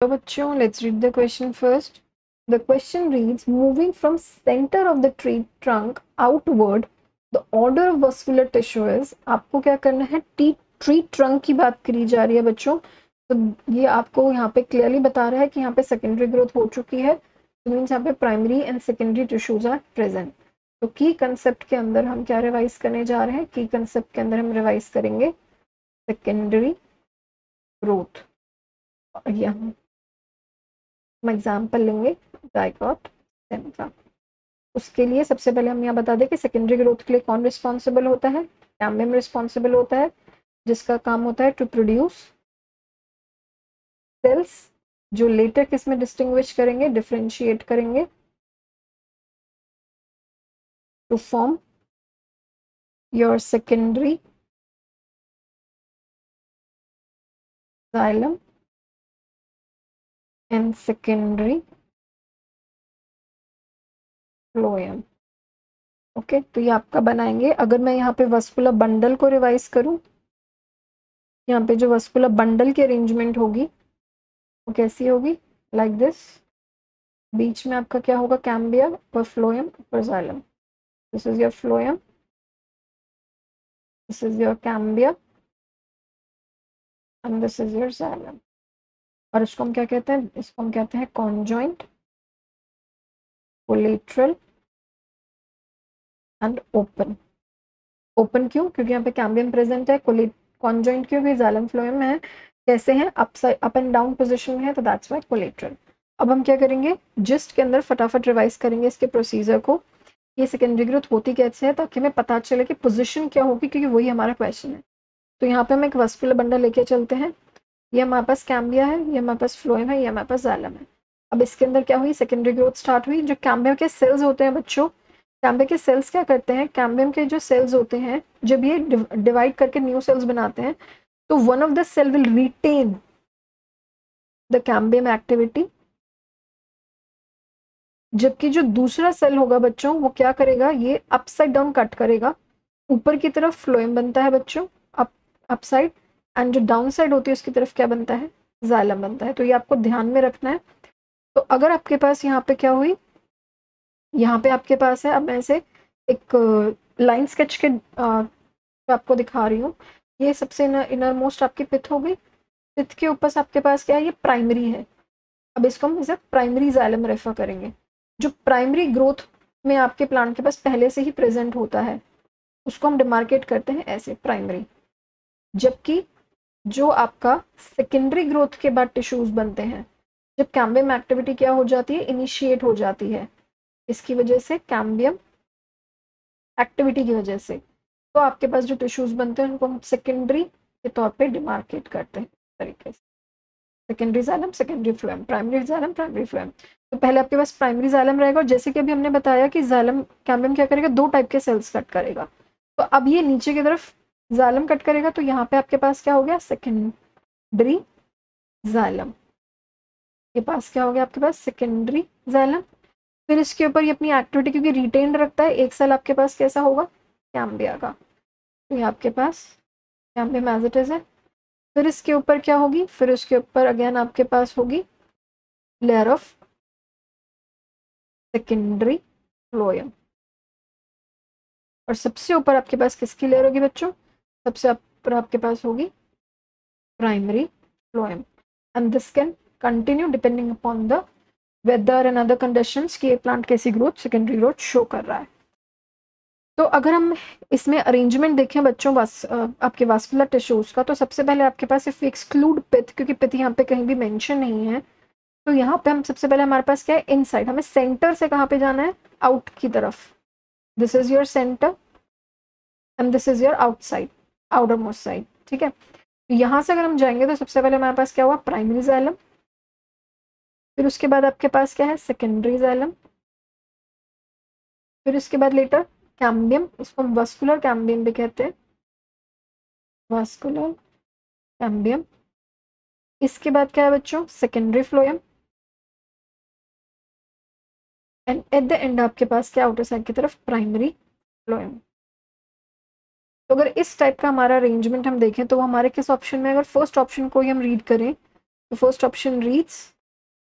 तो बच्चों, let's read the question first. The question reads, moving from center of the tree trunk outward, the order of vascular tissue is. आपको क्या करना है, tree trunk की बात करी जा रही है बच्चों. तो ये आपको यहाँ पे क्लियरली बता रहा है कि यहाँ पे सेकेंडरी ग्रोथ हो चुकी है. तो मीन्स यहाँ पे primary and secondary tissues are present. तो की कंसेप्ट के अंदर हम क्या रिवाइज करने जा रहे हैं, की कंसेप्ट के अंदर हम रिवाइज करेंगे सेकेंडरी ग्रोथ. और यहाँ हम एग्जाम्पल लेंगे जाइगोट स्टेम का. उसके लिए सबसे पहले हम यहाँ बता दें कि सेकेंडरी ग्रोथ के लिए कौन रिस्पॉन्सिबल होता है. कैम्बियम रिस्पॉन्सिबल होता है, जिसका काम होता है टू प्रोड्यूस सेल्स, जो लेटर किस में डिस्टिंग्विश करेंगे, डिफरेंशिएट करेंगे, to form your secondary xylem and secondary phloem. Okay, तो ये आपका बनाएंगे. अगर मैं यहाँ पे वस्कुलर बंडल को रिवाइज करूँ, यहाँ पे जो वस्कुलर बंडल की अरेंजमेंट होगी वो कैसी होगी, लाइक दिस. बीच में आपका क्या होगा, कैम्बिया और फ्लोएम और xylem. This is your phloem, this is your cambia and this is your xylem. और इसको हम क्या कहते हैं, इसको हम कहते हैं conjoint, collateral and open. Open क्यों, क्योंकि यहाँ पे कैम्बियम प्रेजेंट है. कॉन्जॉइंट क्यों, क्योंकि xylem फ्लोएम है, कैसे हैं, अप एंड डाउन पोजिशन में है, तो दैट्स वाई कोलेटरल. अब हम क्या करेंगे, जिस्ट के अंदर फटाफट रिवाइज करेंगे इसके प्रोसीजर को. ये सेकेंडरी ग्रोथ होती कैसे है, ताकि हमें पता चले कि पोजीशन क्या होगी, क्योंकि वही हमारा क्वेश्चन है. तो यहाँ पे हम एक वस्कुलर बंडल लेके चलते हैं. ये हमारे पास कैम्बिया है, ये हमारे पास फ्लोएम है, ये हमारे पास xylem है. अब इसके अंदर क्या हुई, सेकेंडरी ग्रोथ स्टार्ट हुई. जो कैम्बिया के सेल्स होते हैं बच्चों, कैम्बिया के सेल्स क्या करते हैं, कैम्बियम के जो सेल्स होते हैं, जब ये डिवाइड करके न्यू सेल्स बनाते हैं, तो one of the cell will retain the cambium activity, जबकि जो दूसरा सेल होगा बच्चों, वो क्या करेगा, ये अपसाइड डाउन कट करेगा. ऊपर की तरफ फ्लोएम बनता है बच्चों, अप साइड, एंड जो डाउन साइड होती है उसकी तरफ क्या बनता है, xylem बनता है. तो ये आपको ध्यान में रखना है. तो अगर आपके पास यहाँ पे क्या हुई, यहाँ पे आपके पास है, अब मैं इसे एक लाइन स्केच के आपको दिखा रही हूँ. ये सबसे इनर मोस्ट आपकी पिथ हो गई. पिथ के ऊपर से आपके पास क्या है, ये प्राइमरी है. अब इसको हम इसे प्राइमरी xylem रेफर करेंगे. जो प्राइमरी ग्रोथ में आपके प्लांट के पास पहले से ही प्रेजेंट होता है, उसको हम डिमार्केट करते हैं ऐसे, प्राइमरी. जबकि जो आपका सेकेंडरी ग्रोथ के बाद टिश्यूज बनते हैं, जब कैम्बियम एक्टिविटी क्या हो जाती है, इनिशिएट हो जाती है, इसकी वजह से कैम्बियम एक्टिविटी की वजह से, तो आपके पास जो टिश्यूज बनते हैं उनको हम सेकेंडरी के तौर पे डिमार्केट करते हैं तरीके से. Secondary xylem, secondary phloem, primary xylem, primary phloem. तो पहले आपके पास प्राइमरी xylem रहेगा, और जैसे कि अभी हमने बताया कि xylem कैम्बियम क्या करेगा, दो टाइप के सेल्स कट करेगा. तो अब ये नीचे की तरफ xylem कट करेगा, तो यहाँ पे आपके पास क्या हो गया, सेकेंडरी xylem. के पास क्या हो गया, आपके पास सेकेंडरी xylem. फिर इसके ऊपर ये अपनी एक्टिविटी क्योंकि रिटेन रखता है, एक सेल आपके पास कैसा होगा, कैम्बिया का. तो ये आपके पास कैम्बियम एज इट इज है. फिर इसके ऊपर क्या होगी, फिर उसके ऊपर अगेन आपके पास होगी लेयर ऑफ सेकेंडरी फ्लोएम. और सबसे ऊपर आपके पास किसकी लेयर होगी बच्चों, सबसे ऊपर आपके पास होगी primary phloem. And this can continue depending upon the weather and other conditions कि ये प्लांट कैसी ग्रोथ, सेकेंडरी ग्रोथ शो कर रहा है. तो अगर हम इसमें अरेंजमेंट देखें बच्चों, आपके वास्कुलर टिश्यूज का, तो सबसे पहले आपके पास इफ एक्सक्लूड पिथ, क्योंकि पिथ यहाँ पे कहीं भी मेंशन नहीं है, तो यहाँ पे हम सबसे पहले हमारे पास क्या है, इनसाइड. हमें सेंटर से कहाँ पे जाना है, आउट की तरफ. This is your centre and this is your outside, outer most side. ठीक है, यहाँ से अगर हम जाएंगे तो सबसे पहले हमारे पास क्या हुआ, प्राइमरी xylem. फिर उसके बाद आपके पास क्या है, सेकेंडरी xylem. फिर उसके बाद लेटर कैम्बियम, इसको हम वस्कुलर कैम्बियम भी कहते हैं, वस्कुलर कैम्बियम. इसके बाद क्या है बच्चों, secondary phloem. And at the end आपके पास क्या, आउटर साइड की तरफ प्राइमरी फ्लोएम. तो अगर इस टाइप का हमारा अरेंजमेंट हम देखें, तो हमारे किस ऑप्शन में, अगर फर्स्ट ऑप्शन को ही हम रीड करें, The first option reads,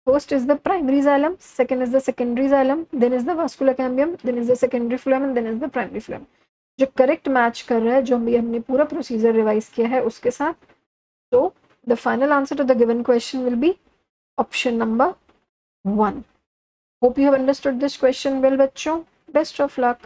first is the primary xylem, second is the secondary xylem, then is the vascular cambium, then is the secondary phloem, and then is the primary phloem. जो correct match कर रहा है, जो भी हमने पूरा procedure revise किया है उसके साथ, तो the final answer to the given question will be option number 1. Hope you have understood this question well, बच्चों. Best of luck.